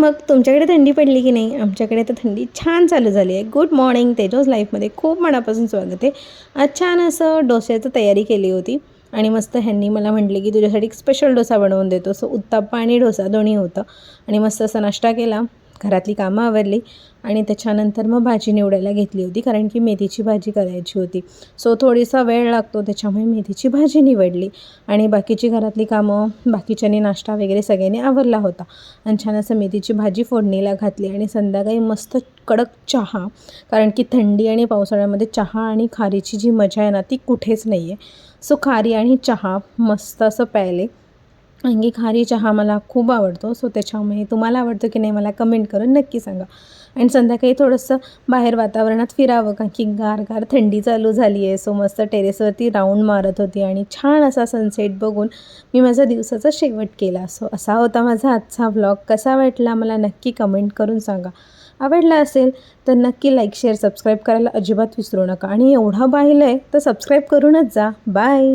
मग तुमच्याकडे थंडी पडली की नाही? आमच्याकडे तर थंडी छान चालू झाली आहे. गुड मॉर्निंग, तेजोज लाईफमध्ये खूप मनापासून स्वागत आहे. आज छान असं डोश्याची तयारी केली होती आणि मस्त ह्यांनी मला म्हटले की तुझ्यासाठी एक स्पेशल डोसा बनवून देतो. सो उत्तप्पा आणि डोसा दोन्ही होतं आणि मस्त असा नाश्ता केला, घरातली कामं आवरली आणि त्याच्यानंतर मग भाजी निवडायला घेतली होती, कारण की मेथीची भाजी करायची होती. सो थोडीसा वेळ लागतो, त्याच्यामुळे मेथीची भाजी निवडली आणि बाकीची घरातली कामं, बाकीच्यांनी नाश्ता वगैरे सगळ्यांनी आवरला होता आणि छान असं मेथीची भाजी फोडणीला घातली आणि संध्याकाळी मस्त कडक चहा, कारण की थंडी आणि पावसाळ्यामध्ये चहा आणि खारीची जी मजा आहे ना ती कुठेच नाही आहे. सो खारी आणि चहा मस्त असं प्यायले, आणखी खारी चहा मला खूप आवडतो. सो त्याच्यामुळे तुम्हाला आवडतो की नाही मला कमेंट करून नक्की सांगा. आणि संध्याकाळी थोडंसं बाहेर वातावरणात फिरावं, कारण की गार थंडी चालू झाली आहे. सो मस्त टेरेसवरती राऊंड मारत होती आणि छान असा सनसेट बघून मी माझा दिवसाचा शेवट केला. सो असा होता माझा आजचा व्लॉग. कसा वाटला मला नक्की कमेंट करून सांगा. आवडला असेल तर नक्की लाईक शेअर सबस्क्राईब करायला अजिबात विसरू नका आणि एवढं पाहिलं आहे तर सबस्क्राईब करूनच जा. बाय.